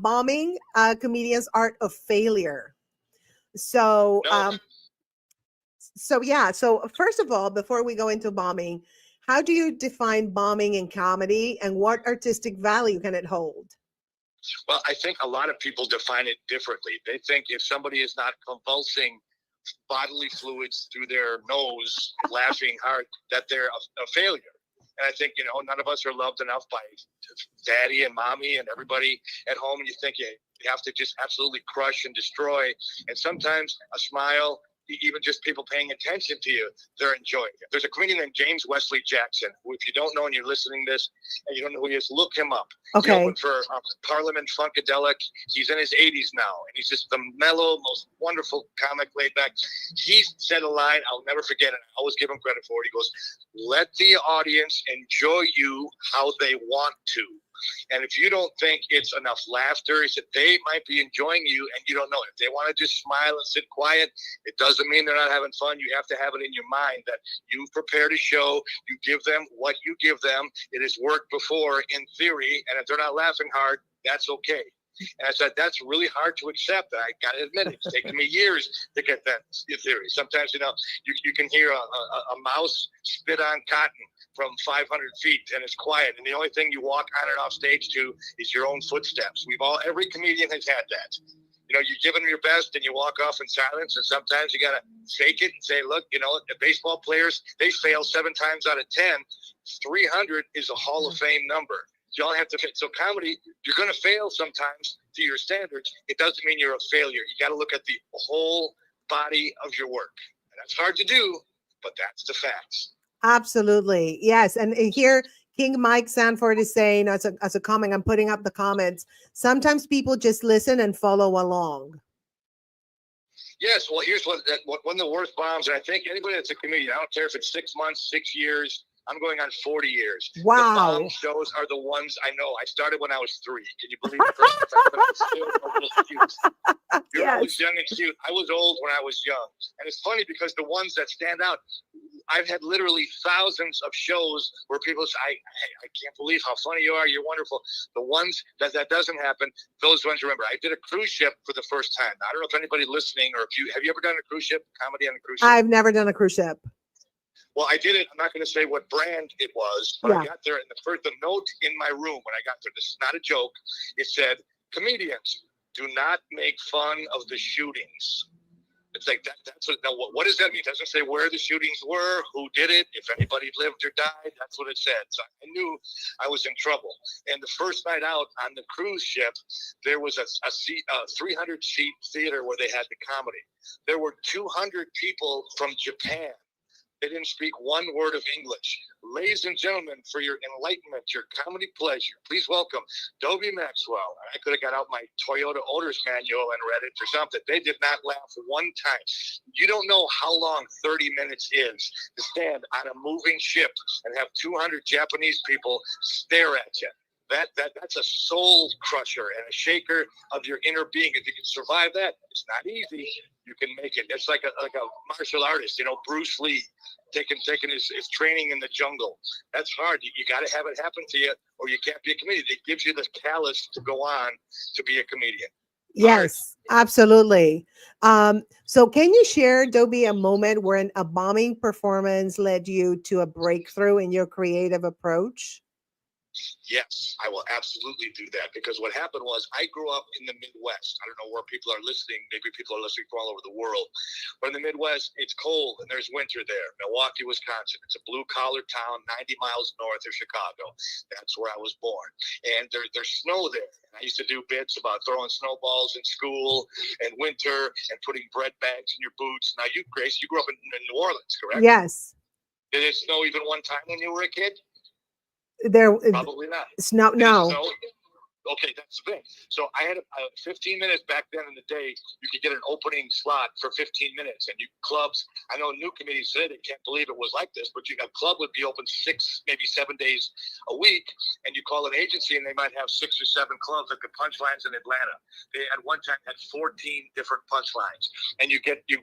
Bombing, Comedian's Art of Failure. So, No. So first of all, before we go into bombing, how do you define bombing in comedy, and what artistic value can it hold? Well, I think a lot of people define it differently. They think if somebody is not convulsing bodily fluids through their nose, laughing hard, that they're a failure. And I think, none of us are loved enough by daddy and mommy and everybody at home. And you think you have to just absolutely crush and destroy. And sometimes a smile, even just people paying attention to you, they're enjoying it. There's a comedian named James Wesley Jackson, who, if you don't know and you're listening to this and you don't know who he is, look him up. Okay. He opened for Parliament Funkadelic. He's in his 80s now, and he's just the mellow, most wonderful comic, laid back. He said a line I'll never forget, and I always give him credit for it. He goes, "Let the audience enjoy you how they want to. And if you don't think it's enough laughter," he said, "they might be enjoying you and you don't know it. If they want to just smile and sit quiet, it doesn't mean they're not having fun. You have to have it in your mind that you've prepared a show. You give them what you give them. It has worked before in theory. And if they're not laughing hard, that's okay." And I said, that's really hard to accept. I got to admit, it's taken me years to get that theory. Sometimes, you can hear a mouse spit on cotton from 500 feet and it's quiet. And the only thing you walk on and off stage to is your own footsteps. Every comedian has had that. You're giving your best and you walk off in silence. And sometimes you got to fake it and say, look, the baseball players, they fail 7 times out of 10. 300 is a Hall of Fame number. You all have to fit. So comedy, you're going to fail sometimes to your standards. It doesn't mean you're a failure. You got to look at the whole body of your work. And that's hard to do, but that's the facts. Absolutely. Yes. And here, King Mike Sanford is saying, as a comment, I'm putting up the comments, sometimes people just listen and follow along. Yes. Well, here's one of the worst bombs. And I think anybody that's a comedian, I don't care if it's 6 months, 6 years, I'm going on 40 years. Wow. The bomb shows are the ones I know. I started when I was 3. Can you believe it? I was still a little cute. You're always young and cute. I was old when I was young. And it's funny because the ones that stand out, I've had literally thousands of shows where people say, I can't believe how funny you are. You're wonderful. The ones that doesn't happen, those ones, remember, I did a cruise ship for the first time. I don't know if anybody listening or have you ever done a cruise ship, comedy on a cruise ship? I've never done a cruise ship. Well, I did it. I'm not going to say what brand it was, but I got there, and the note in my room when I got there, this is not a joke, it said, "Comedians, do not make fun of the shootings." It's like that. What does that mean? It doesn't say where the shootings were, who did it, if anybody lived or died. That's what it said. So I knew I was in trouble. And the first night out on the cruise ship, there was a 300-seat theater where they had the comedy. There were 200 people from Japan. They didn't speak one word of English. Ladies and gentlemen, for your enlightenment, your comedy pleasure, please welcome Dobie Maxwell. I could have got out my Toyota owner's manual and read it or something. They did not laugh one time. You don't know how long 30 minutes is to stand on a moving ship and have 200 Japanese people stare at you. That's a soul crusher and a shaker of your inner being. If you can survive that, it's not easy. You can make it. It's like a martial artist, Bruce Lee taking his training in the jungle. That's hard. You got to have it happen to you, or you can't be a comedian. It gives you the callus to go on to be a comedian. Yes, absolutely. So can you share, Dobie, a moment when a bombing performance led you to a breakthrough in your creative approach? Yes, I will absolutely do that, because what happened was I grew up in the Midwest. I don't know where people are listening. Maybe people are listening from all over the world. But in the Midwest, it's cold and there's winter there. Milwaukee, Wisconsin. It's a blue-collar town 90 miles north of Chicago. That's where I was born. And there's snow there. And I used to do bits about throwing snowballs in school and winter and putting bread bags in your boots. Now, you, Grace, you grew up in New Orleans, correct? Yes. Did it snow even one time when you were a kid? Probably not. No. Okay, that's the thing. So I had 15 minutes back then in the day. You could get an opening slot for 15 minutes, and clubs. I know new comedians today, they can't believe it was like this, but a club would be open 6, maybe 7 days a week, and you call an agency, and they might have 6 or 7 clubs, like the Punchlines in Atlanta. They at one time had 14 different punchlines, and you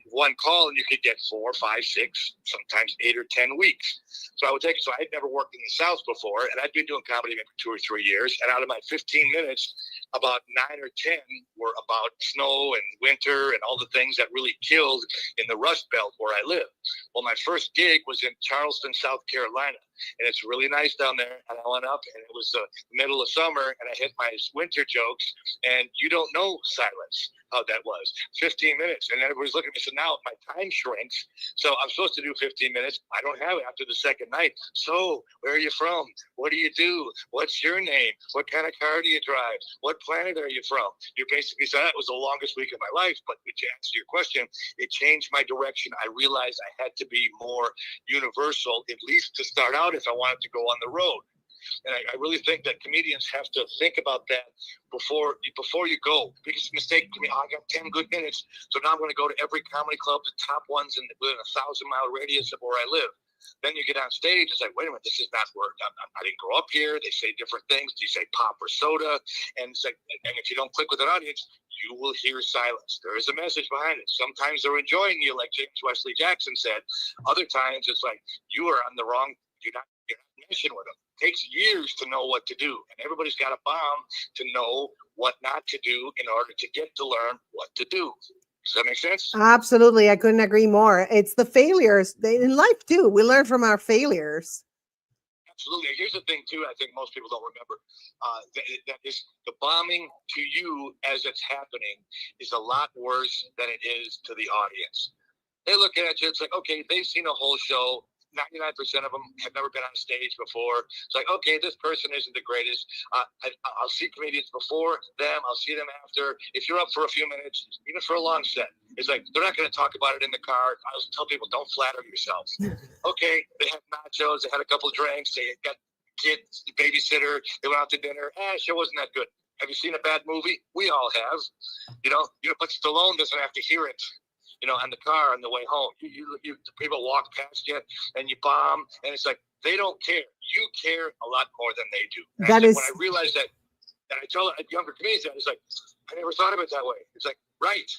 one call, and you could get 4, 5, 6, sometimes 8 or 10 weeks. So I would take. So I had never worked in the South before, and I'd been doing comedy maybe 2 or 3 years, and out of my 15 minutes, about 9 or 10 were about snow and winter and all the things that really killed in the Rust Belt where I live. Well, my first gig was in Charleston, South Carolina, and it's really nice down there. And I went up, and it was the middle of summer, and I hit my winter jokes, and you don't know silence. How that was 15 minutes, and everybody's looking at me. So now my time shrinks. So I'm supposed to do 15 minutes. I don't have it after the second night. So where are you from? What do you do? What's your name? What kind of car do you drive? What planet are you from? You're basically, so that was the longest week of my life. But to answer your question, it changed my direction. I realized I had to be more universal, at least to start out, if I wanted to go on the road. And I really think that comedians have to think about that before you go. Biggest mistake to me, I got 10 good minutes, so now I'm going to go to every comedy club, the top ones within a 1,000-mile radius of where I live. Then you get on stage, it's like, wait a minute, this is not where I didn't grow up here. They say different things. Do you say pop or soda? And it's like, and if you don't click with an audience, you will hear silence. There is a message behind it. Sometimes they're enjoying you, like James Wesley Jackson said. Other times it's like you are on the wrong. You're not mission with them. It takes years to know what to do, and everybody's got a bomb to know what not to do in order to get to learn what to do. Does that make sense? Absolutely. I couldn't agree more. It's the failures in life too. We learn from our failures. Absolutely. Here's the thing too, I think most people don't remember. That is, the bombing to you as it's happening is a lot worse than it is to the audience. They look at you, it's like, okay, they've seen a whole show. 99% of them have never been on stage before. It's like, okay, this person isn't the greatest. I'll see comedians before them. I'll see them after. If you're up for a few minutes, even for a long set, it's like, they're not going to talk about it in the car. I always tell people, don't flatter yourselves. Okay, they had nachos. They had a couple of drinks. They got kids, the babysitter. They went out to dinner. Show wasn't that good. Have you seen a bad movie? We all have. But Stallone doesn't have to hear it. On the car on the way home, people walk past you and you bomb, and it's like they don't care. You care a lot more than they do. And when I realized that, and I tell younger comedians that, it's like, I never thought of it that way. It's like, right,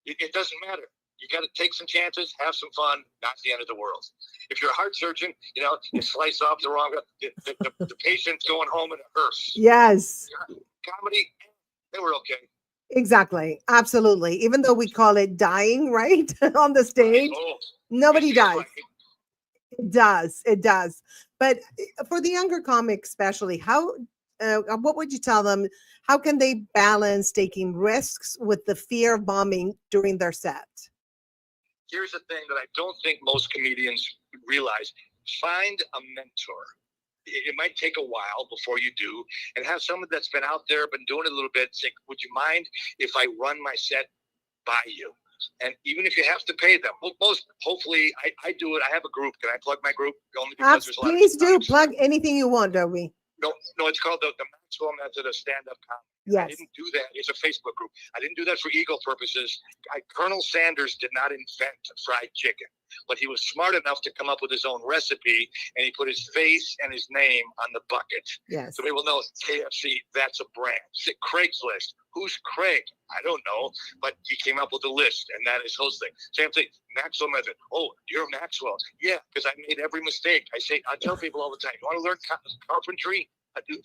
it doesn't matter. You got to take some chances, have some fun. Not the end of the world. If you're a heart surgeon, you slice off the wrong. The patient's going home in a hearse. Yes. Comedy, they were okay. Exactly. Absolutely. Even though we call it dying, right? On the stage, nobody dies. It does. It does. But for the younger comics, especially, what would you tell them? How can they balance taking risks with the fear of bombing during their set? Here's the thing that I don't think most comedians realize. Find a mentor. It might take a while before you do, and have someone that's been out there, been doing it a little bit, say, would you mind if I run my set by you? And even if you have to pay them, hopefully I do it. I have a group. Can I plug my group? Only because there's a lot of Please do plug anything you want, Dobie. No, it's called the Maxwell Method of Stand-Up Comedy. Yes. I didn't do that. It's a Facebook group. I didn't do that for ego purposes. Colonel Sanders did not invent fried chicken, but he was smart enough to come up with his own recipe, and he put his face and his name on the bucket. Yes. So people know KFC, that's a brand. Craigslist. Who's Craig? I don't know, but he came up with a list, and that is his thing. Same thing. Maxwell Method. Oh, you're Maxwell. Yeah, because I made every mistake. I tell people all the time, you want to learn carpentry?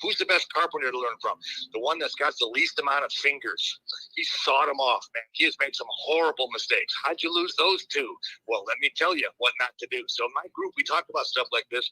Who's the best carpenter to learn from? The one that's got the least amount of fingers. He sawed them off, man. He has made some horrible mistakes. How'd you lose those two? Well, let me tell you what not to do. So in my group, we talk about stuff like this.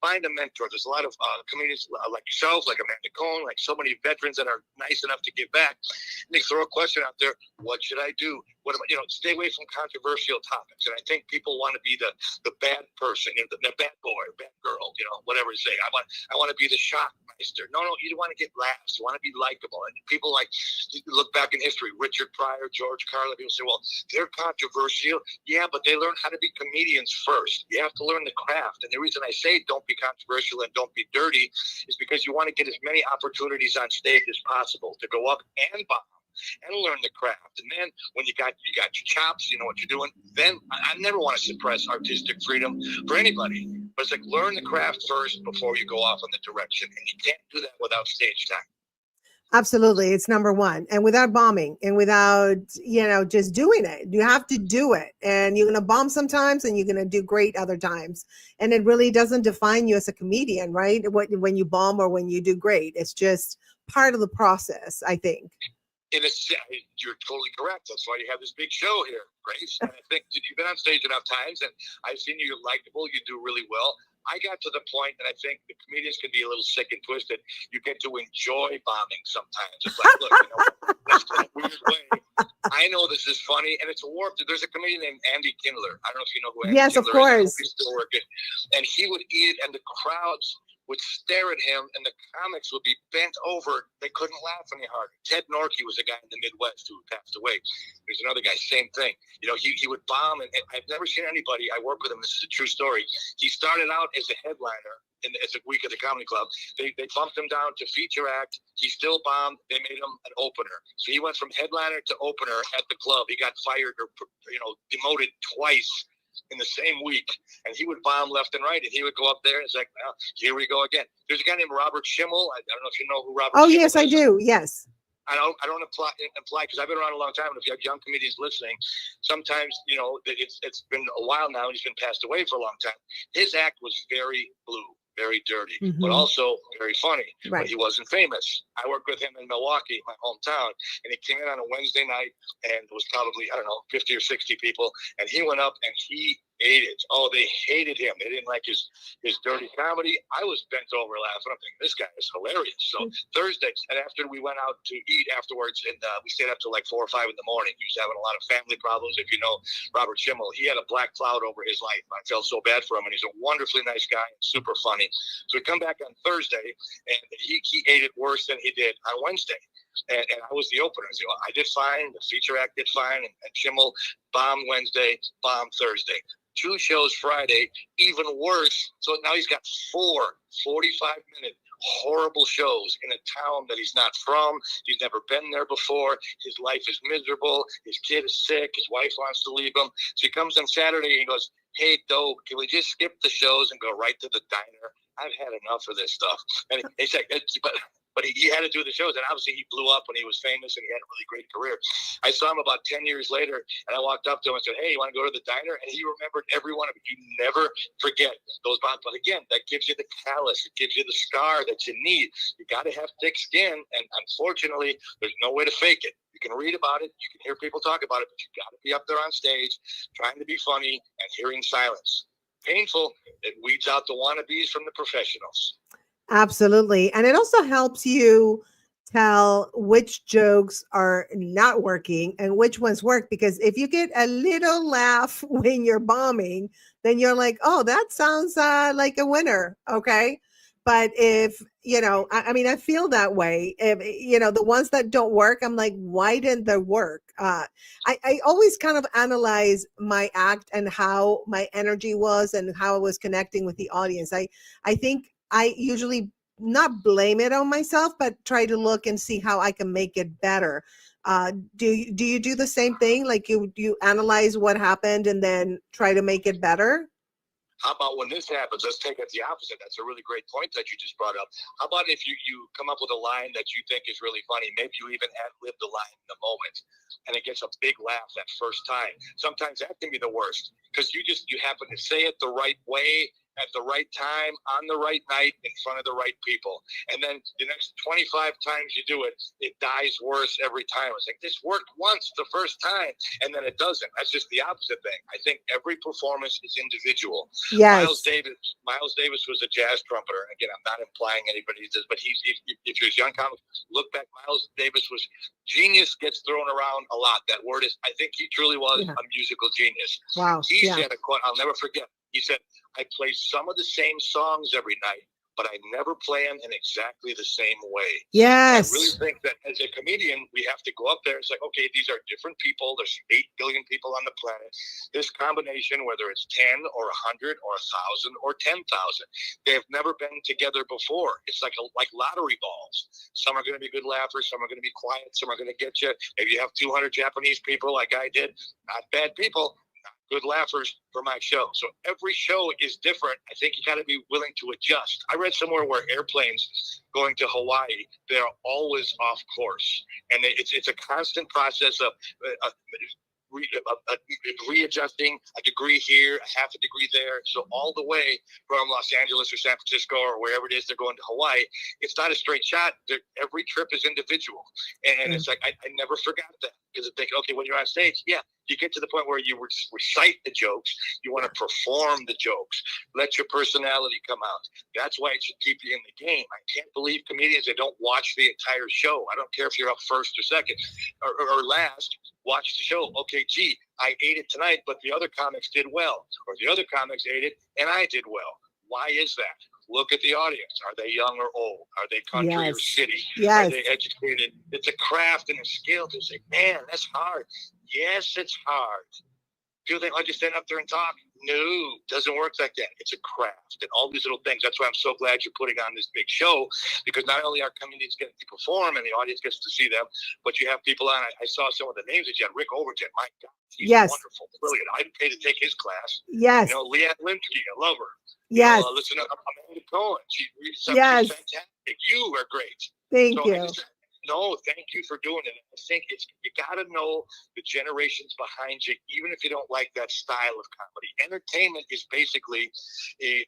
Find a mentor. There's a lot of comedians like yourself, like Amanda Cohn, like so many veterans that are nice enough to give back. And they throw a question out there: what should I do? What am I, stay away from controversial topics. And I think people want to be the bad person, the bad boy, bad girl, whatever you say. I want to be the shock meister. No, you want to get laughs. You want to be likable. And people like, you look back in history, Richard Pryor, George Carlin, people say, well, they're controversial. Yeah, but they learn how to be comedians first. You have to learn the craft. And the reason I say don't be controversial and don't be dirty is because you want to get as many opportunities on stage as possible to go up and bomb and learn the craft. And then when you got your chops, you know what you're doing, then I never want to suppress artistic freedom for anybody. But it's like, learn the craft first before you go off in the direction. And you can't do that without stage time. Absolutely. It's number one. And without bombing and without, just doing it, you have to do it. And you're going to bomb sometimes and you're going to do great other times. And it really doesn't define you as a comedian, right? When you bomb or when you do great, it's just part of the process, I think. You're totally correct. That's why you have this big show here, Grace. And I think you've been on stage enough times, and I've seen you're likable. You do really well. I got to the point that I think the comedians can be a little sick and twisted. You get to enjoy bombing sometimes. It's like, look, that's in a weird way. I know this is funny, and it's a warped. There's a comedian named Andy Kindler. I don't know if you know who Andy Yes, Kindler of course. is. He's still working. And he would eat, and the crowds would stare at him, and the comics would be bent over. They couldn't laugh any harder. Ted Norkey was a guy in the Midwest who passed away. There's another guy, same thing. He would bomb, and I've never seen anybody. I work with him. This is a true story. He started out as a headliner as a week at the comedy club. They bumped him down to feature act. He still bombed. They made him an opener. So he went from headliner to opener at the club. He got fired or demoted twice in the same week, and he would bomb left and right, and he would go up there and it's like, well, here we go again. There's a guy named Robert Schimmel. I don't know if you know who Robert Schimmel yes, is. I do. Yes. I don't imply because I've been around a long time, and if you have young comedians listening, sometimes it's been a while now and he's been passed away for a long time. His act was very blue, very dirty, but also very funny. Right. But he wasn't famous. I worked with him in Milwaukee, my hometown, and he came in on a Wednesday night, and it was probably, 50 or 60 people, and he went up and he ate it. Oh, they hated him. They didn't like his dirty comedy. I was bent over laughing. I'm thinking, this guy is hilarious. So Thursday, and after we went out to eat afterwards, and we stayed up till like 4 or 5 in the morning. He was having a lot of family problems. If you know Robert Schimmel, he had a black cloud over his life. I felt so bad for him, and he's a wonderfully nice guy and super funny. So we come back on Thursday, and he ate it worse than he did on Wednesday. And I was the opener. So I did fine. The feature act did fine. And Schimmel bombed Wednesday, bombed Thursday. 2 shows Friday, even worse. So now he's got 4 45-minute horrible shows in a town that he's not from. He's never been there before. His life is miserable. His kid is sick. His wife wants to leave him. So he comes on Saturday and he goes, hey, Doe, can we just skip the shows and go right to the diner? I've had enough of this stuff. And he's like, but he had to do the shows, and obviously he blew up when he was famous, and he had a really great career. I saw him about 10 years later, and I walked up to him and said, hey, you want to go to the diner? And he remembered every one of it. You never forget those bonds. But again, that gives you the callus. It gives you the scar that you need. You got to have thick skin, and unfortunately, there's no way to fake it. You can read about it. You can hear people talk about it, but you got to be up there on stage trying to be funny and hearing silence. Painful. It weeds out the wannabes from the professionals. Absolutely. And it also helps you tell which jokes are not working and which ones work, because if you get a little laugh when you're bombing, then you're like, oh, that sounds like a winner. Okay. But if, I feel that way. If, the ones that don't work, I'm like, why didn't they work? I always kind of analyze my act and how my energy was and how I was connecting with the audience. I think I usually not blame it on myself, but try to look and see how I can make it better. Do you do the same thing? Like you analyze what happened and then try to make it better? How about when this happens? Let's take it the opposite. That's a really great point that you just brought up. How about if you come up with a line that you think is really funny? Maybe you even ad-lib the line in the moment, and it gets a big laugh that first time. Sometimes that can be the worst, because you happen to say it the right way, at the right time, on the right night, in front of the right people. And then the next 25 times you do it, it dies worse every time. It's like, this worked once the first time, and then it doesn't. That's just the opposite thing. I think every performance is individual. Yes. Miles Davis was a jazz trumpeter. Again, I'm not implying anybody does, but if you're a young comic, look back, Miles Davis was genius, gets thrown around a lot. That word is, I think he truly was a musical genius. Wow. He said a quote, I'll never forget. He said, I play some of the same songs every night, but I never play them in exactly the same way. Yes. And I really think that as a comedian, we have to go up there. It's like, okay, these are different people. There's 8 billion people on the planet. This combination, whether it's 10 or 100 or 1,000 or 10,000, they have never been together before. It's like lottery balls. Some are going to be good laughers. Some are going to be quiet. Some are going to get you. If you have 200 Japanese people like I did, not bad people, good laughers for my show. So every show is different. I think you got to be willing to adjust. I read somewhere where airplanes going to Hawaii, they're always off course. And it's a constant process of readjusting a degree here, a half a degree there. So all the way from Los Angeles or San Francisco or wherever it is they're going to Hawaii, it's not a straight shot. Every trip is individual. And it's like, I never forgot that, because I think, okay, when you're on stage, yeah, you get to the point where you recite the jokes. You want to perform the jokes. Let your personality come out. That's why it should keep you in the game. I can't believe comedians that don't watch the entire show. I don't care if you're up first or second or last. Watch the show. Okay, gee, I ate it tonight, but the other comics did well. Or the other comics ate it, and I did well. Why is that? Look at the audience. Are they young or old? Are they country or city? Yes. Are they educated? It's a craft and a skill to say, man, that's hard. Yes, it's hard. Do they just stand up there and talk? No, doesn't work like that. It's a craft and all these little things. That's why I'm so glad you're putting on this big show, because not only are comedians getting to perform and the audience gets to see them, but you have people on. I saw some of the names that you had. Rick Overton, my God, he's wonderful, brilliant. I'd pay to take his class. Yes. You know, Leanne Linsky, I love her. Yes. Listen to Amanda Cohen. She's fantastic. You are great. Thank you. No, thank you for doing it. I think you got to know the generations behind you, even if you don't like that style of comedy. Entertainment is basically a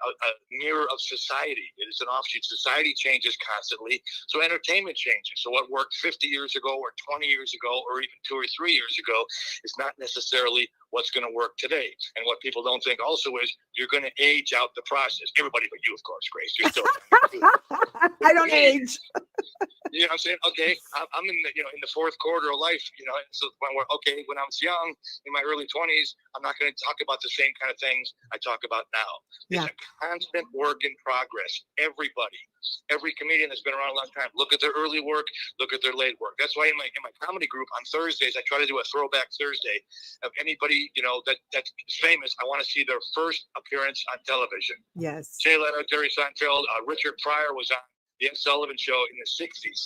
mirror of society. It is an offshoot. Society changes constantly, so entertainment changes. So what worked 50 years ago or 20 years ago or even 2 or 3 years ago is not necessarily what's going to work today. And what people don't think also is you're going to age out the process. Everybody but you, of course, Grace. You're still I don't age. You know what I'm saying? Okay, I'm in the in the fourth quarter of life. So when I was young in my early 20s, I'm not going to talk about the same kind of things I talk about now. It's a constant work in progress. Every comedian that's been around a long time, look at their early work, look at their late work. That's why in my comedy group on Thursdays, I try to do a throwback Thursday of anybody that's famous. I want to see their first appearance on television. Yes. Jay Leno, Jerry Seinfeld, Richard Pryor was on The Ed Sullivan Show in the 60s.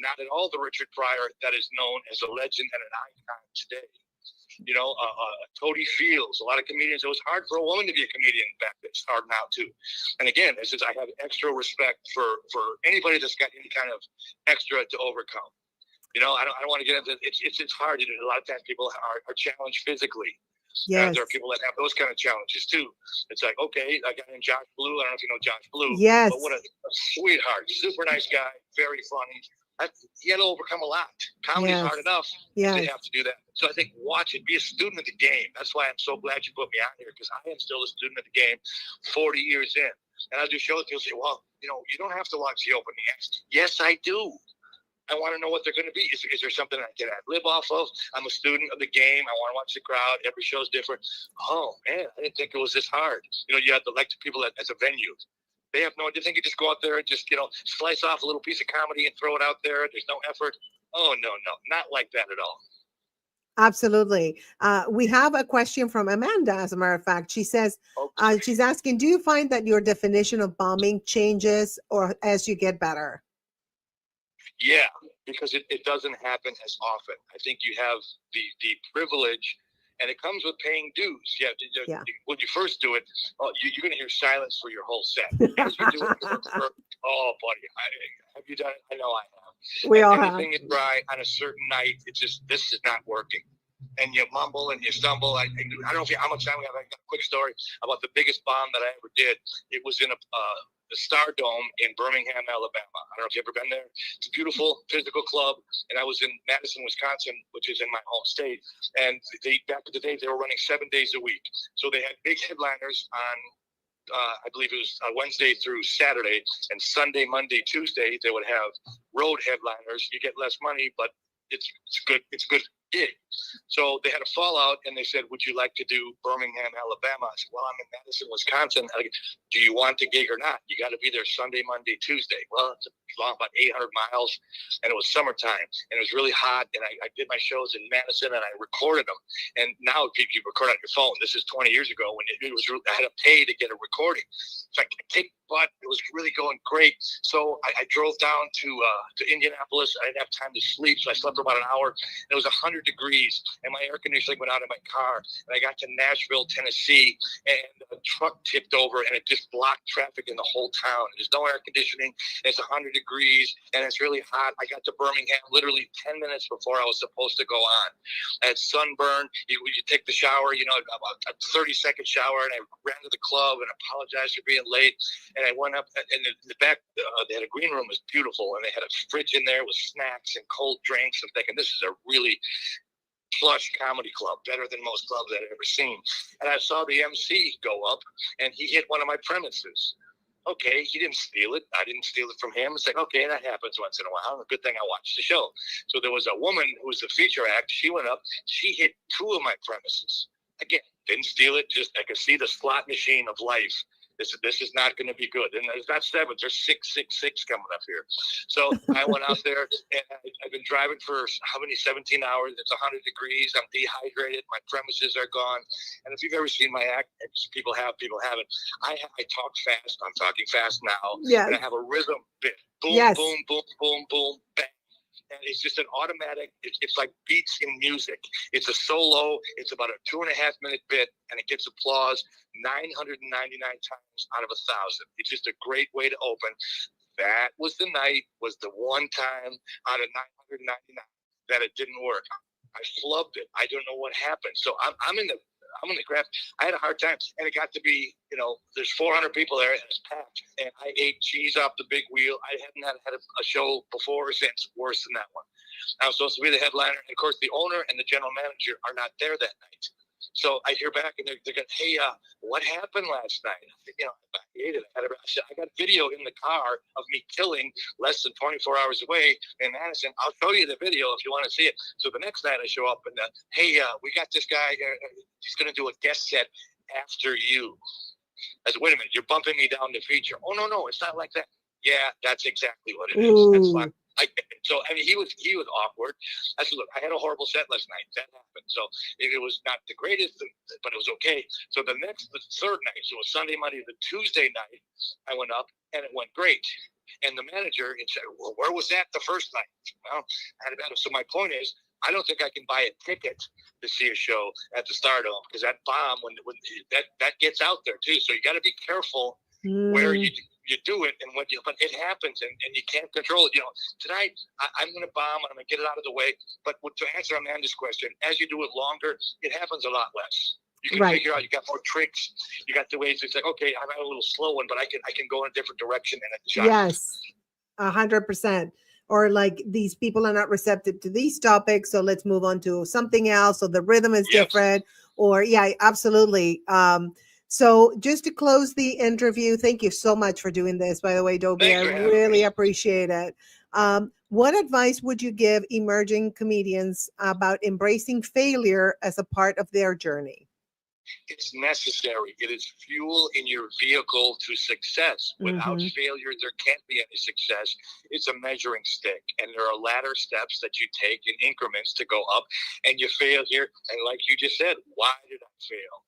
Not at all the Richard Pryor that is known as a legend and an icon today. Toby Fields. A lot of comedians, it was hard for a woman to be a comedian back then. It's hard now too. And again, I have extra respect for anybody that's got any kind of extra to overcome. I don't want to get into it. It's hard. A lot of times people are challenged physically. Yes. There are people that have those kind of challenges too. It's like, okay, I got in Josh Blue. I don't know if you know Josh Blue. Yes. But what a sweetheart, super nice guy, very funny. He had to overcome a lot. Comedy's hard enough. Yes. They have to do that. So I think watch it. Be a student of the game. That's why I'm so glad you put me on here, because I am still a student of the game 40 years in. And I'll do shows. You'll say, well, you don't have to watch the opening acts. Yes, I do. I want to know what they're going to be. Is there something I can live off of? I'm a student of the game. I want to watch the crowd. Every show's different. Oh, man, I didn't think it was this hard. You have to elect people as a venue. They have no idea. They think you just go out there and just, slice off a little piece of comedy and throw it out there. There's no effort. Oh, no, not like that at all. Absolutely. We have a question from Amanda, as a matter of fact. She says, she's asking, do you find that your definition of bombing changes or as you get better? Yeah, because it doesn't happen as often. I think you have the privilege, and it comes with paying dues. When you first do it, you're going to hear silence for your whole set. As you do it, oh, buddy, have you done it? I know I have. We all have. Anything you try on a certain night, it's just, this is not working. And you mumble and you stumble. I don't know how much time we have. I got a quick story about the biggest bomb that I ever did. It was in the Star Dome in Birmingham, Alabama. I don't know if you've ever been there. It's a beautiful physical club. And I was in Madison, Wisconsin, which is in my home state. And back in the day, they were running 7 days a week. So they had big headliners on, I believe it was Wednesday through Saturday, and Sunday, Monday, Tuesday, they would have road headliners. You get less money, but it's good. It's a good gig. So they had a fallout, and they said, would you like to do Birmingham, Alabama? I said, well, I'm in Madison, Wisconsin. Do you want the gig or not? You got to be there Sunday, Monday, Tuesday. Well, it's long, about 800 miles, and it was summertime, and it was really hot, and I did my shows in Madison, and I recorded them. And now you record on your phone. This is 20 years ago when I had to pay to get a recording. So I kicked butt. It was really going great. So I drove down to Indianapolis. I didn't have time to sleep, so I slept for about an hour. It was 100 100 degrees, and my air conditioning went out in my car. And I got to Nashville, Tennessee, and a truck tipped over, and it just blocked traffic in the whole town. There's no air conditioning. It's 100 degrees, and it's really hot. I got to Birmingham literally 10 minutes before I was supposed to go on. I had sunburn. You take the shower, about a 30-second shower, and I ran to the club and apologized for being late. And I went up, and in the back, they had a green room. It was beautiful, and they had a fridge in there with snacks and cold drinks. I'm thinking, this is a really plush comedy club, better than most clubs I'd ever seen. And I saw the MC go up, and he hit one of my premises. Okay, he didn't steal it. I didn't steal it from him. It's like, okay, that happens once in a while. Good thing I watched the show. So there was a woman who was the feature act. She went up. She hit 2 of my premises. Again, didn't steal it. Just I could see the slot machine of life. This is not going to be good. And there's not 7, there's 666 coming up here. So I went out there, and I've been driving for 17 hours. It's 100 degrees. I'm dehydrated. My premises are gone. And if you've ever seen my act, people haven't. I talk fast. I'm talking fast now. Yes. And I have a rhythm bit. Boom, yes. boom, boom, boom, boom, bang. And it's just an automatic, it's like beats in music. It's a solo. It's about a 2.5-minute bit, and it gets applause 999 times out of 1,000. It's just a great way to open. That was the one time out of 999 that it didn't work. I flubbed it. I don't know what happened. So I'm in the craft. I had a hard time, and it got to be, there's 400 people there, and it's packed. And I ate cheese off the big wheel. I hadn't had a show before or since worse than that one. I was supposed to be the headliner, and of course, the owner and the general manager are not there that night. So I hear back, and they're going, hey, what happened last night? I ate it. I got video in the car of me killing less than 24 hours away in Madison. I'll show you the video if you want to see it. So the next night I show up, and hey, we got this guy. He's going to do a guest set after you. I said, wait a minute, you're bumping me down to feature. Oh, no, it's not like that. Yeah, that's exactly what it is. Ooh. That's fine. He was awkward. I said, look, I had a horrible set last night. That happened. So it was not the greatest, but it was okay. So the third night, so it was Sunday, Monday, the Tuesday night, I went up, and it went great. And the manager said, well, where was that the first night? Well, I had a battle. So my point is, I don't think I can buy a ticket to see a show at the Stardome, because that bomb, when that gets out there too. So you got to be careful where you do it, and but it happens, and you can't control it. Tonight I'm going to bomb, and I'm going to get it out of the way. But to answer Amanda's question, as you do it longer, it happens a lot less. You can figure out, you got more tricks. You got the ways to say, okay, I'm at a little slow one, but I can go in a different direction and adjust. Yes, 100%. Or like, these people are not receptive to these topics, so let's move on to something else. So the rhythm is different. Or yeah, absolutely. So just to close the interview, thank you so much for doing this, by the way, Dobie. I really appreciate it. What advice would you give emerging comedians about embracing failure as a part of their journey? It's necessary. It is fuel in your vehicle to success. Without failure, there can't be any success. It's a measuring stick, and there are ladder steps that you take in increments to go up, and you fail here. And like you just said, why did I fail?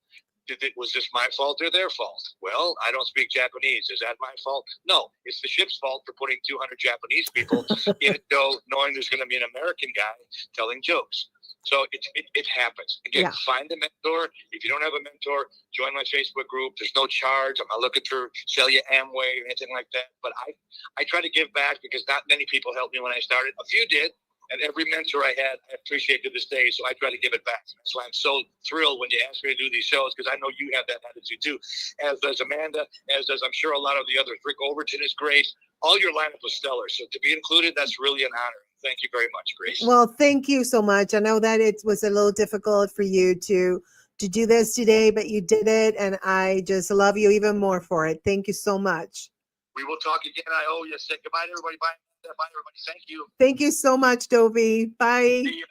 Was this my fault or their fault? Well, I don't speak Japanese. Is that my fault? No, it's the ship's fault for putting 200 Japanese people in a show, knowing there's going to be an American guy telling jokes. So it happens. Again, find a mentor. If you don't have a mentor, join my Facebook group. There's no charge. I'm not looking to sell you Amway or anything like that. But I try to give back, because not many people helped me when I started. A few did. And every mentor I had, I appreciate to this day. So I try to give it back. That's why I'm so thrilled when you ask me to do these shows, because I know you have that attitude too. As does Amanda, as does, I'm sure, a lot of the others. Rick Overton is great. All your lineup was stellar. So to be included, that's really an honor. Thank you very much, Grace. Well, thank you so much. I know that it was a little difficult for you to do this today, but you did it. And I just love you even more for it. Thank you so much. We will talk again. I owe you. Say goodbye to everybody. Bye, everybody. Thank you. Thank you so much, Dobie. Bye. See you.